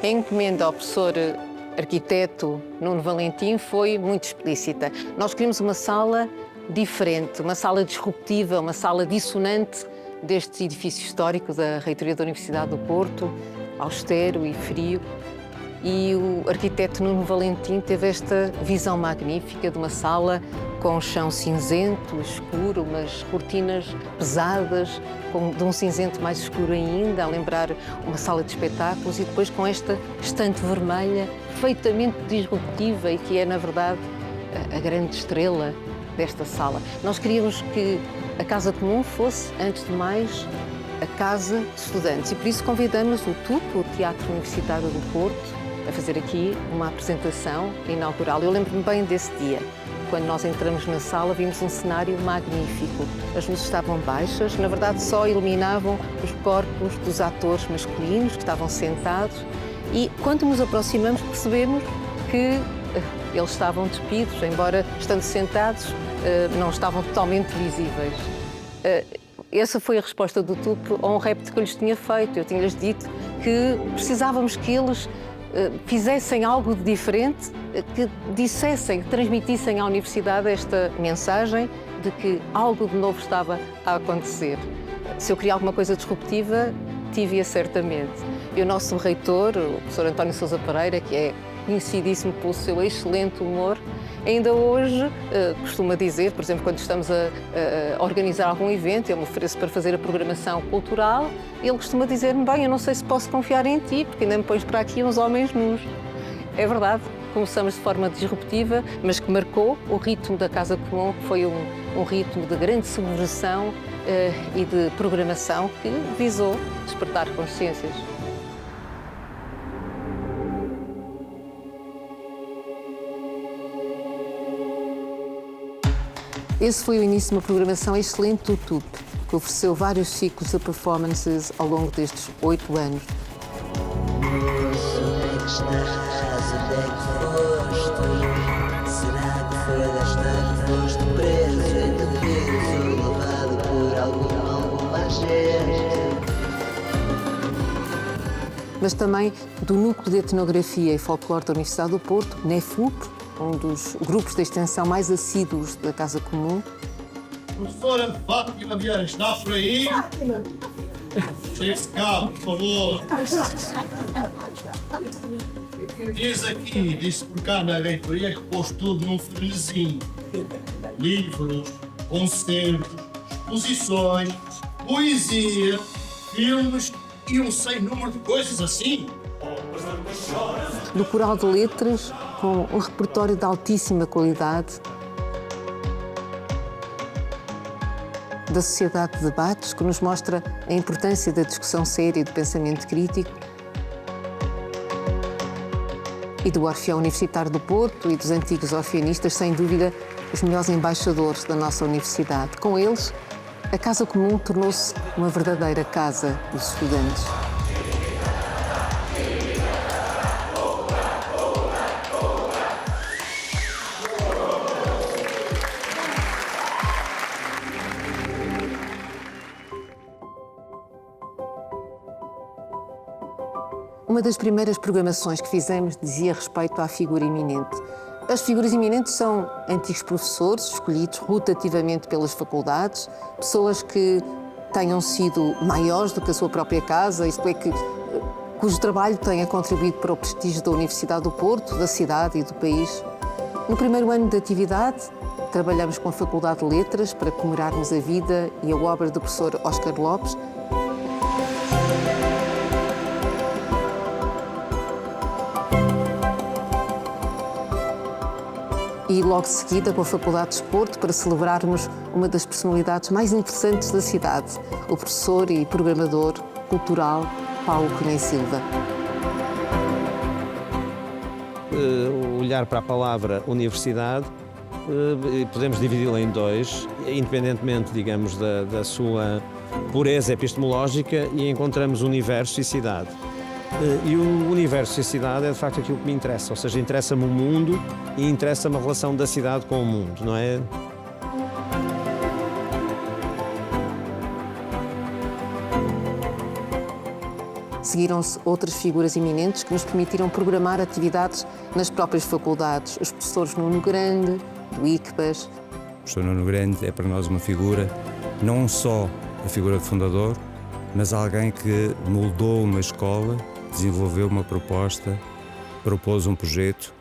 A encomenda ao professor arquiteto Nuno Valentim foi muito explícita. Nós queríamos uma sala diferente, uma sala disruptiva, uma sala dissonante deste edifício histórico da Reitoria da Universidade do Porto, austero e frio. E o arquiteto Nuno Valentim teve esta visão magnífica de uma sala com chão cinzento, escuro, umas cortinas pesadas, de um cinzento mais escuro ainda, a lembrar uma sala de espetáculos, e depois com esta estante vermelha, perfeitamente disruptiva e que é, na verdade, a grande estrela desta sala. Nós queríamos que a Casa Comum fosse, antes de mais, a casa de estudantes e por isso convidamos o TUP, o Teatro Universitário do Porto, a fazer aqui uma apresentação inaugural. Eu lembro-me bem desse dia. Quando nós entramos na sala, vimos um cenário magnífico. As luzes estavam baixas, na verdade só iluminavam os corpos dos atores masculinos que estavam sentados e quando nos aproximamos percebemos que eles estavam despidos, embora estando sentados não estavam totalmente visíveis. Essa foi a resposta do TUP a um repto que eu lhes tinha feito. Eu tinha-lhes dito que precisávamos que eles fizessem algo de diferente, que dissessem, que transmitissem à Universidade esta mensagem de que algo de novo estava a acontecer. Se eu queria alguma coisa disruptiva, tive-a certamente. E o nosso reitor, o professor António Sousa Pereira, que é conhecidíssimo pelo seu excelente humor, ainda hoje costuma dizer, por exemplo, quando estamos a organizar algum evento, eu me ofereço para fazer a programação cultural, ele costuma dizer-me, bem, eu não sei se posso confiar em ti, porque ainda me pões para aqui uns homens nus. É verdade, começamos de forma disruptiva, mas que marcou o ritmo da Casa Comum, que foi um ritmo de grande subversão e de programação que visou despertar consciências. Esse foi o início de uma programação excelente do TUP, que ofereceu vários ciclos de performances ao longo destes 8 anos. Mas também do Núcleo de Etnografia e Folclore da Universidade do Porto, NEFUP, um dos grupos de extensão mais assíduos da Casa Comum. Professora Fátima Vieira, está por aí? Fátima! Chegue-se cá, por favor. Disse por cá na reitoria que pôs tudo num frenesim. Livros, concertos, exposições, poesia, filmes e um sem número de coisas assim. Do Coral de Letras, com um repertório de altíssima qualidade, da Sociedade de Debates, que nos mostra a importância da discussão séria e do pensamento crítico, e do Orfeão Universitário do Porto e dos antigos orfeanistas, sem dúvida, os melhores embaixadores da nossa universidade. Com eles, a Casa Comum tornou-se uma verdadeira casa dos estudantes. Uma das primeiras programações que fizemos dizia respeito à figura eminente. As figuras eminentes são antigos professores, escolhidos rotativamente pelas faculdades, pessoas que tenham sido maiores do que a sua própria casa, isto é, cujo trabalho tenha contribuído para o prestígio da Universidade do Porto, da cidade e do país. No primeiro ano de atividade, trabalhamos com a Faculdade de Letras para comemorarmos a vida e a obra do professor Oscar Lopes. E logo de seguida com a Faculdade de Desporto para celebrarmos uma das personalidades mais interessantes da cidade, o professor e programador cultural Paulo Cunha Silva. Olhar para a palavra universidade, podemos dividi-la em dois, independentemente, digamos, da sua pureza epistemológica, e encontramos universo e cidade. E o universo e a cidade é de facto aquilo que me interessa, ou seja, interessa-me o mundo e interessa-me a relação da cidade com o mundo, não é? Seguiram-se outras figuras eminentes que nos permitiram programar atividades nas próprias faculdades. Os professores Nuno Grande, do ICBAS. O professor Nuno Grande é para nós uma figura, não só a figura de fundador, mas alguém que moldou uma escola, desenvolveu uma proposta, propôs um projeto.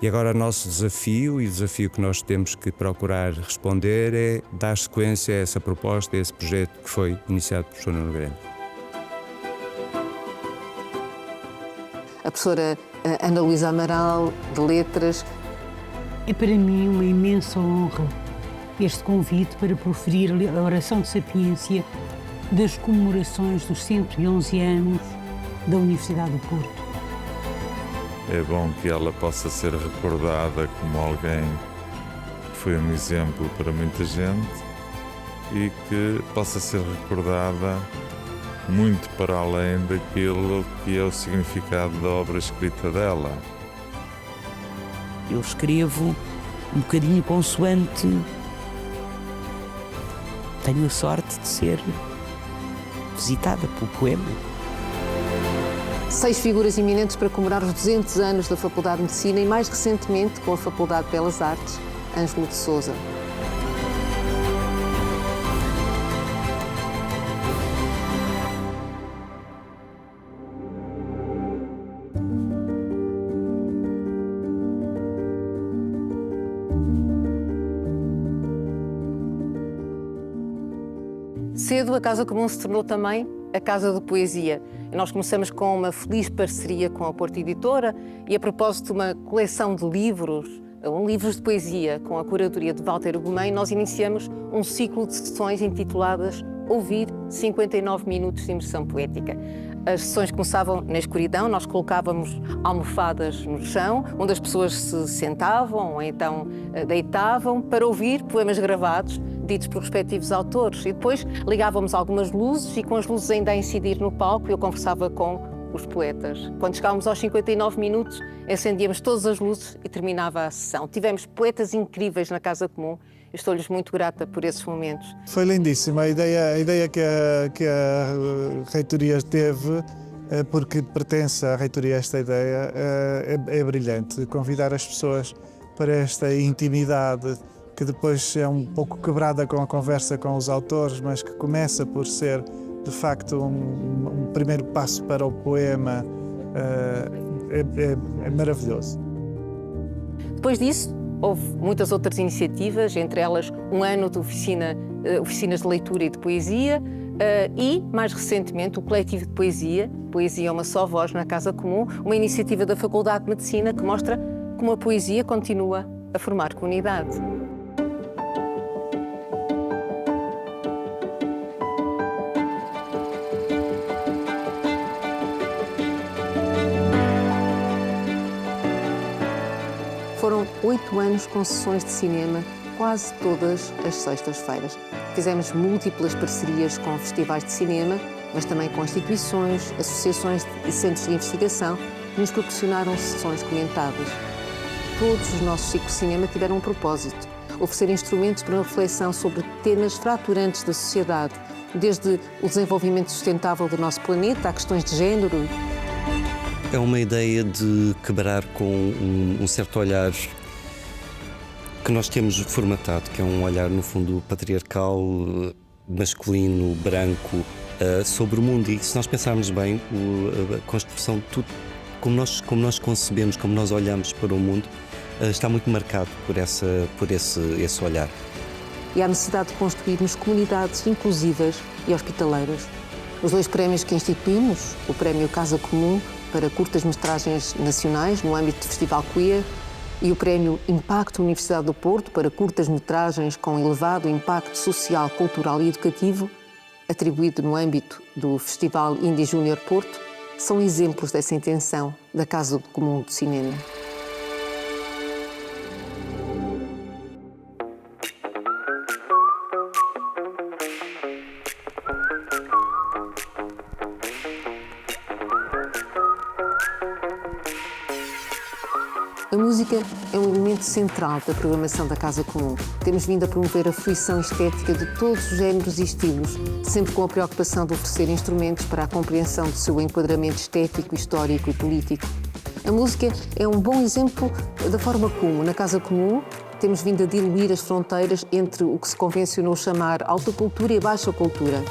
E agora o nosso desafio, e o desafio que nós temos que procurar responder, é dar sequência a essa proposta, a esse projeto que foi iniciado pelo professor Nuno Grande. A professora Ana Luísa Amaral, de Letras. É para mim uma imensa honra este convite para proferir a oração de sapiência das comemorações dos 111 anos da Universidade do Porto. É bom que ela possa ser recordada como alguém que foi um exemplo para muita gente e que possa ser recordada muito para além daquilo que é o significado da obra escrita dela. Eu escrevo um bocadinho consoante. Tenho a sorte de ser visitada pelo poema. 6 figuras eminentes para comemorar os 200 anos da Faculdade de Medicina e, mais recentemente, com a Faculdade de Belas Artes, Ângelo de Sousa. Cedo, a Casa Comum se tornou também a Casa de Poesia. Nós começamos com uma feliz parceria com a Porto Editora e, a propósito de uma coleção de livros, livros de poesia, com a curadoria de Walter Ugumem, nós iniciamos um ciclo de sessões intituladas Ouvir 59 minutos de imersão poética. As sessões começavam na escuridão, nós colocávamos almofadas no chão, onde as pessoas se sentavam ou então deitavam para ouvir poemas gravados, ditos por respectivos autores. E depois ligávamos algumas luzes e, com as luzes ainda a incidir no palco, eu conversava com os poetas. Quando chegávamos aos 59 minutos, acendíamos todas as luzes e terminava a sessão. Tivemos poetas incríveis na Casa Comum. Estou-lhes muito grata por esses momentos. Foi lindíssima a ideia que a reitoria teve, porque pertence à reitoria esta ideia, é brilhante. Convidar as pessoas para esta intimidade, que depois é um pouco quebrada com a conversa com os autores, mas que começa por ser, de facto, um primeiro passo para o poema, é maravilhoso. Depois disso, houve muitas outras iniciativas, entre elas um ano de oficinas de leitura e de poesia e, mais recentemente, o coletivo de poesia, Poesia é uma Só Voz na Casa Comum, uma iniciativa da Faculdade de Medicina que mostra como a poesia continua a formar comunidade. Foram 8 anos com sessões de cinema, quase todas as sextas-feiras. Fizemos múltiplas parcerias com festivais de cinema, mas também com instituições, associações e centros de investigação que nos proporcionaram sessões comentadas. Todos os nossos ciclos de cinema tiveram um propósito: oferecer instrumentos para uma reflexão sobre temas fraturantes da sociedade, desde o desenvolvimento sustentável do nosso planeta a questões de género. É uma ideia de quebrar com um certo olhar que nós temos formatado, que é um olhar, no fundo, patriarcal, masculino, branco, sobre o mundo. E se nós pensarmos bem, a construção de tudo, como nós concebemos, como nós olhamos para o mundo, está muito marcado por esse olhar. E há necessidade de construirmos comunidades inclusivas e hospitaleiras. Os 2 prémios que instituímos, o Prémio Casa Comum para curtas-metragens nacionais no âmbito do Festival Queer e o Prémio Impacto Universidade do Porto para curtas-metragens com elevado impacto social, cultural e educativo, atribuído no âmbito do Festival Indie Júnior Porto, são exemplos dessa intenção da Casa Comum do Cinema. A música é um elemento central da programação da Casa Comum. Temos vindo a promover a fruição estética de todos os géneros e estilos, sempre com a preocupação de oferecer instrumentos para a compreensão do seu enquadramento estético, histórico e político. A música é um bom exemplo da forma como, na Casa Comum, temos vindo a diluir as fronteiras entre o que se convencionou chamar alta cultura e baixa cultura.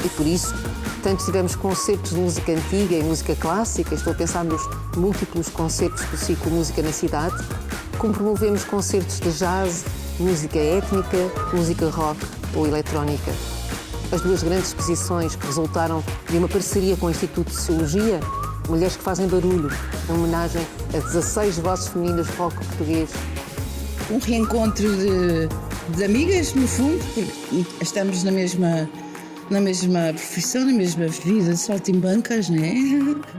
E por isso, tanto tivemos concertos de música antiga e música clássica, estou a pensar nos múltiplos concertos do ciclo Música na Cidade, como promovemos concertos de jazz, música étnica, música rock ou eletrónica. As duas grandes exposições que resultaram de uma parceria com o Instituto de Sociologia, Mulheres que Fazem Barulho, em homenagem a 16 vozes femininas de rock português. Um reencontro de amigas, no fundo, porque estamos na mesma profissão, na mesma vida de saltimbancas, não é?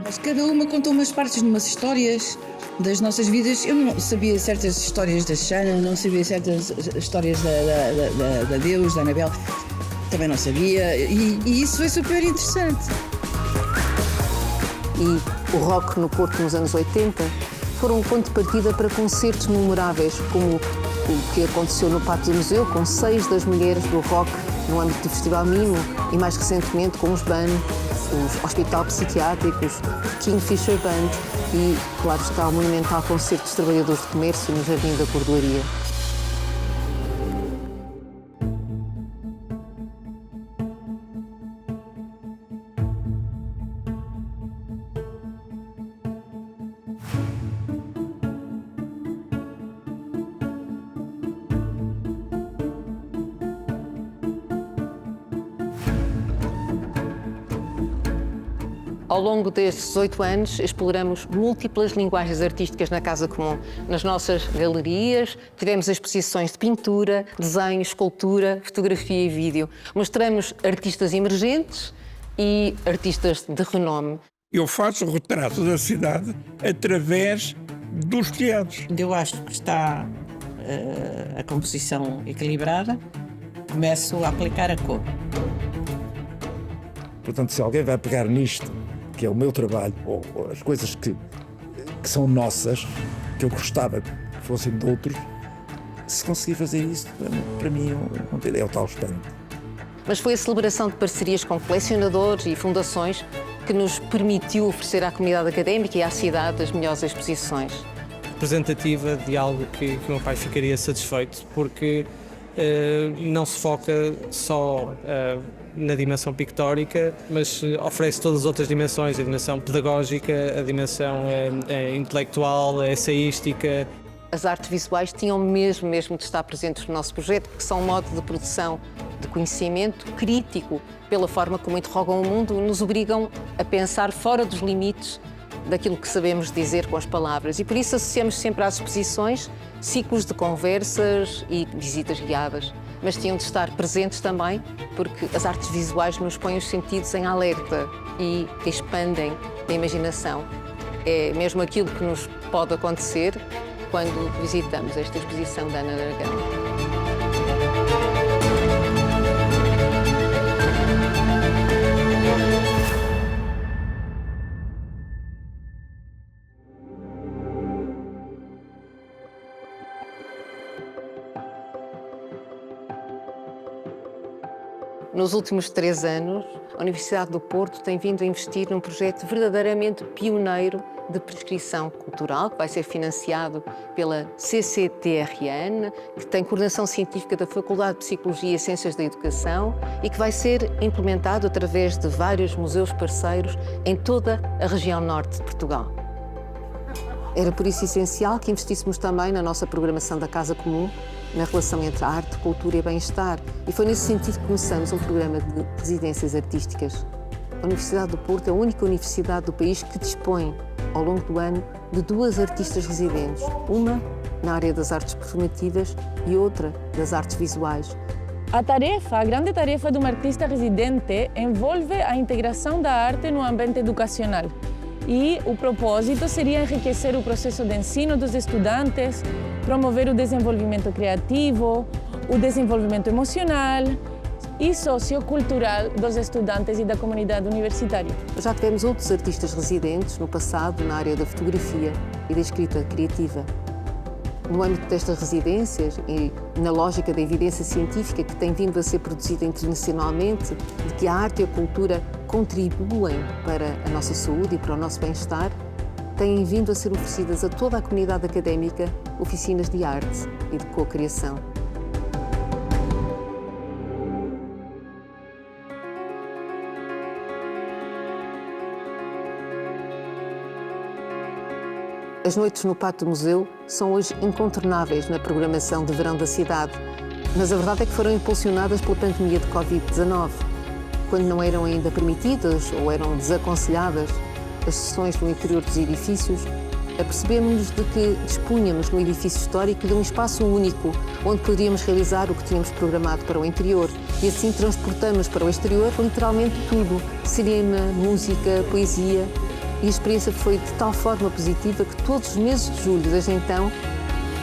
Mas cada uma contou umas partes, umas histórias das nossas vidas. Eu não sabia certas histórias da Xana, não sabia certas histórias da Deus, da Anabel, também não sabia, e isso foi super interessante. E o rock no Porto nos anos 80 foram um ponto de partida para concertos memoráveis, como o que aconteceu no Pátio do Museu, com 6 das mulheres do rock no âmbito do Festival Mimo, e mais recentemente com os BAN, os Hospital Psiquiátricos, Kingfisher Band e, claro está, o monumental concerto dos trabalhadores de comércio no Jardim da Cordoaria. Ao longo destes 18 anos, exploramos múltiplas linguagens artísticas na Casa Comum. Nas nossas galerias, tivemos exposições de pintura, desenho, escultura, fotografia e vídeo. Mostramos artistas emergentes e artistas de renome. Eu faço o retrato da cidade através dos telhados. Eu acho que está a composição equilibrada, começo a aplicar a cor. Portanto, se alguém vai pegar nisto, que é o meu trabalho, ou as coisas que são nossas, que eu gostava que fossem de outros, se conseguir fazer isso, para mim é o tal espanto. Mas foi a celebração de parcerias com colecionadores e fundações que nos permitiu oferecer à comunidade académica e à cidade as melhores exposições. Representativa de algo que o meu pai ficaria satisfeito, porque não se foca só na dimensão pictórica, mas oferece todas as outras dimensões, a dimensão pedagógica, a dimensão intelectual, a ensaística. As artes visuais tinham mesmo de estar presentes no nosso projeto, porque são um modo de produção de conhecimento crítico, pela forma como interrogam o mundo, nos obrigam a pensar fora dos limites daquilo que sabemos dizer com as palavras. E por isso associamos sempre às exposições ciclos de conversas e visitas guiadas. Mas tinham de estar presentes também, porque as artes visuais nos põem os sentidos em alerta e expandem a imaginação. É mesmo aquilo que nos pode acontecer quando visitamos esta exposição da Ana Aragão. Nos últimos 3 anos, a Universidade do Porto tem vindo a investir num projeto verdadeiramente pioneiro de prescrição cultural, que vai ser financiado pela CCTRN, que tem coordenação científica da Faculdade de Psicologia e Ciências da Educação e que vai ser implementado através de vários museus parceiros em toda a região norte de Portugal. Era por isso essencial que investíssemos também na nossa programação da Casa Comum, na relação entre arte, cultura e bem-estar. E foi nesse sentido que começamos um programa de residências artísticas. A Universidade do Porto é a única universidade do país que dispõe, ao longo do ano, de 2 artistas residentes. Uma na área das artes performativas e outra das artes visuais. A grande tarefa de um artista residente envolve a integração da arte no ambiente educacional. E o propósito seria enriquecer o processo de ensino dos estudantes, promover o desenvolvimento criativo, o desenvolvimento emocional e sociocultural dos estudantes e da comunidade universitária. Já tivemos outros artistas residentes no passado na área da fotografia e da escrita criativa. No âmbito destas residências e na lógica da evidência científica que tem vindo a ser produzida internacionalmente, de que a arte e a cultura contribuem para a nossa saúde e para o nosso bem-estar, têm vindo a ser oferecidas a toda a comunidade académica oficinas de arte e de co-criação. As noites no Pátio do Museu são hoje incontornáveis na programação de verão da cidade, mas a verdade é que foram impulsionadas pela pandemia de Covid-19. Quando não eram ainda permitidas ou eram desaconselhadas as sessões no interior dos edifícios, apercebemos-nos de que dispunhamos no edifício histórico de um espaço único onde poderíamos realizar o que tínhamos programado para o interior e assim transportamos para o exterior literalmente tudo: cinema, música, poesia. E a experiência foi de tal forma positiva que todos os meses de julho, desde então,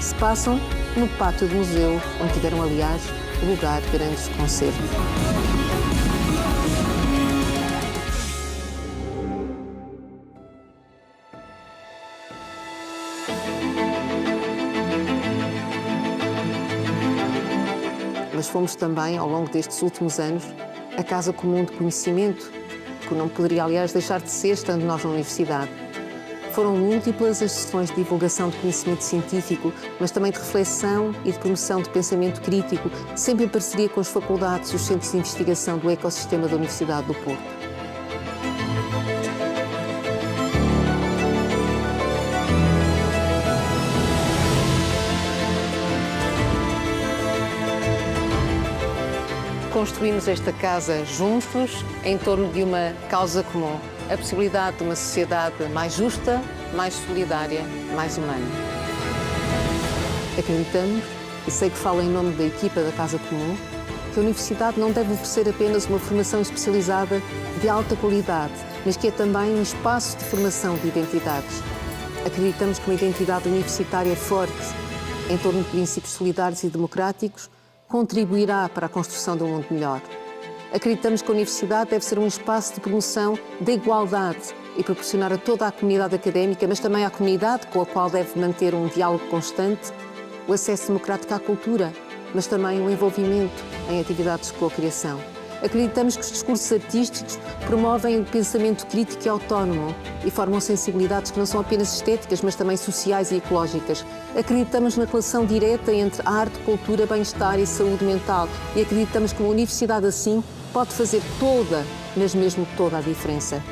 se passam no Pátio do Museu, onde tiveram, aliás, lugar grandes concertos. Mas fomos também, ao longo destes últimos anos, a Casa Comum de Conhecimento, que não poderia, aliás, deixar de ser, estando nós na universidade. Foram múltiplas as sessões de divulgação de conhecimento científico, mas também de reflexão e de promoção de pensamento crítico, sempre em parceria com as faculdades e os centros de investigação do ecossistema da Universidade do Porto. Construímos esta casa juntos, em torno de uma causa comum: a possibilidade de uma sociedade mais justa, mais solidária, mais humana. Acreditamos, e sei que falo em nome da equipa da Casa Comum, que a Universidade não deve oferecer apenas uma formação especializada de alta qualidade, mas que é também um espaço de formação de identidades. Acreditamos que uma identidade universitária forte, em torno de princípios solidários e democráticos, contribuirá para a construção de um mundo melhor. Acreditamos que a Universidade deve ser um espaço de promoção da igualdade e proporcionar a toda a comunidade académica, mas também à comunidade com a qual deve manter um diálogo constante, o acesso democrático à cultura, mas também o envolvimento em atividades de co-criação. Acreditamos que os discursos artísticos promovem o pensamento crítico e autónomo e formam sensibilidades que não são apenas estéticas, mas também sociais e ecológicas. Acreditamos na relação direta entre arte, cultura, bem-estar e saúde mental e acreditamos que uma universidade assim pode fazer toda, mas mesmo toda a diferença.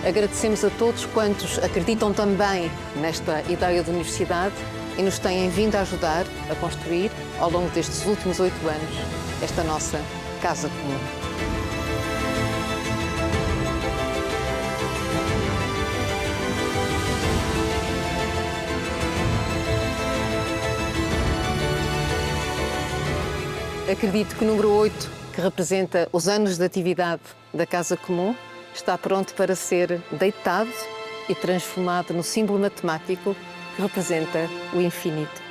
Agradecemos a todos quantos acreditam também nesta ideia de universidade e nos têm vindo a ajudar a construir, ao longo destes últimos 8 anos, esta nossa Casa Comum. Acredito que o número 8, que representa os anos de atividade da Casa Comum, está pronto para ser deitado e transformado no símbolo matemático que representa o infinito.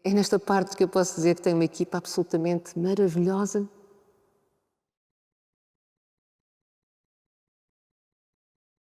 É nesta parte que eu posso dizer que tenho uma equipa absolutamente maravilhosa